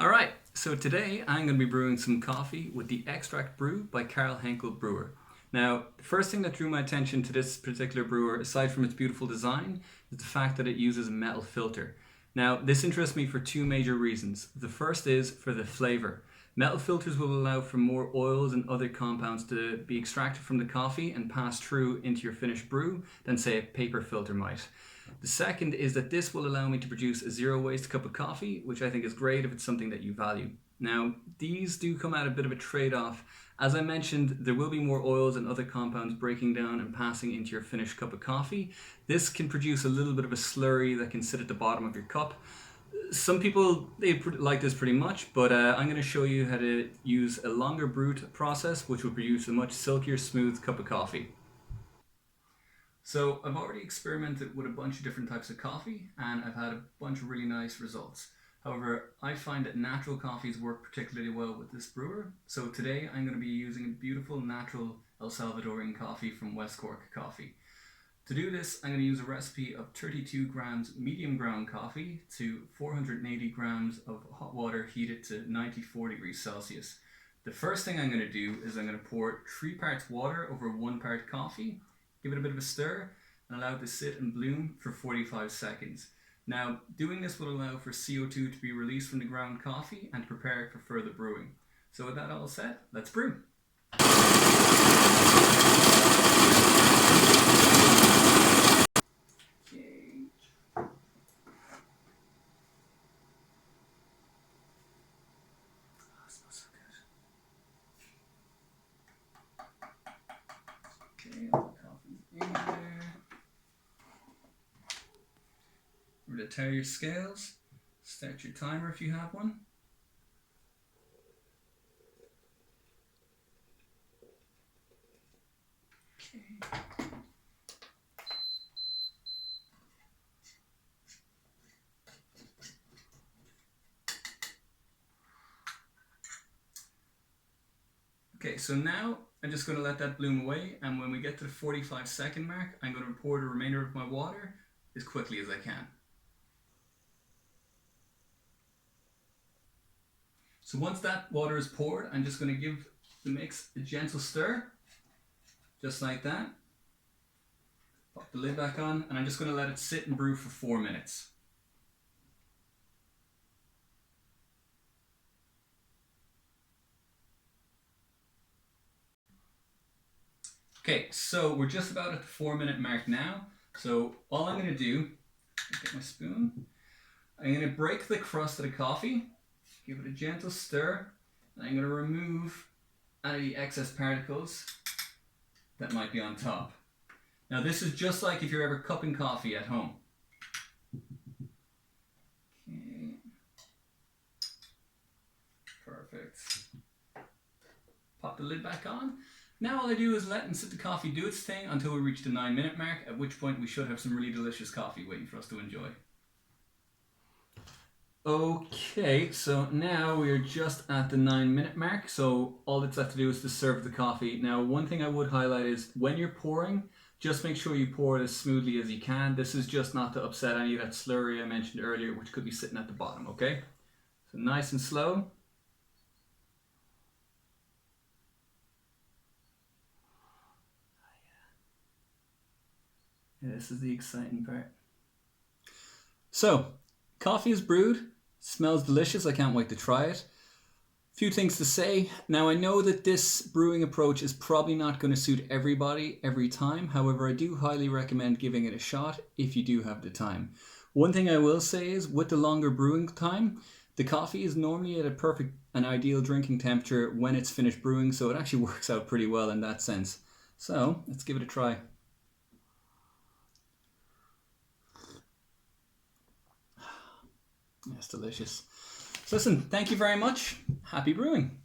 Alright, so today I'm going to be brewing some coffee with the X-tract Brew by Carl Henkel Brewer. Now, the first thing that drew my attention to this particular brewer, aside from its beautiful design, is the fact that it uses a metal filter. Now, this interests me for two major reasons. The first is for the flavor. Metal filters will allow for more oils and other compounds to be extracted from the coffee and pass through into your finished brew than, say, a paper filter might. The second is that this will allow me to produce a zero waste cup of coffee, which I think is great if it's something that you value. Now, these do come at a bit of a trade-off. As I mentioned, there will be more oils and other compounds breaking down and passing into your finished cup of coffee. This can produce a little bit of a slurry that can sit at the bottom of your cup. Some people, they like this pretty much, but I'm going to show you how to use a longer brew process, which will produce a much silkier, smooth cup of coffee. So I've already experimented with a bunch of different types of coffee, and I've had a bunch of really nice results. However, I find that natural coffees work particularly well with this brewer. So today I'm going to be using a beautiful natural El Salvadorian coffee from West Cork Coffee. To do this, I'm going to use a recipe of 32 grams medium ground coffee to 480 grams of hot water heated to 94 degrees Celsius. The first thing I'm going to do is I'm going to pour 3 parts water over 1 part coffee, give it a bit of a stir, and allow it to sit and bloom for 45 seconds. Now, doing this will allow for CO2 to be released from the ground coffee and prepare it for further brewing. So with that all said, let's brew. Remember to tare your scales, start your timer if you have one. Okay, so now I'm just going to let that bloom away, and when we get to the 45-second mark, I'm going to pour the remainder of my water as quickly as I can. So once that water is poured, I'm just going to give the mix a gentle stir, just like that. Pop the lid back on, and I'm just going to let it sit and brew for 4 minutes. Okay, so we're just about at the 4-minute mark now. So all I'm going to do, get my spoon, I'm going to break the crust of the coffee, give it a gentle stir, and I'm going to remove any of the excess particles that might be on top. Now this is just like if you're ever cupping coffee at home. Okay. Perfect. Pop the lid back on. Now all I do is let and sit the coffee do its thing until we reach the 9-minute mark, at which point we should have some really delicious coffee waiting for us to enjoy. Okay, so now we are just at the 9-minute mark, so all that's left to do is to serve the coffee. Now, one thing I would highlight is when you're pouring, just make sure you pour it as smoothly as you can. This is just not to upset any of that slurry I mentioned earlier, which could be sitting at the bottom, okay? So nice and slow. Yeah, this is the exciting part. So, coffee is brewed, smells delicious, I can't wait to try it. Few things to say. Now I know that this brewing approach is probably not going to suit everybody every time, however I do highly recommend giving it a shot if you do have the time. One thing I will say is with the longer brewing time, the coffee is normally at a perfect and ideal drinking temperature when it's finished brewing, so it actually works out pretty well in that sense. So, let's give it a try. That's delicious. So listen, thank you very much. Happy brewing.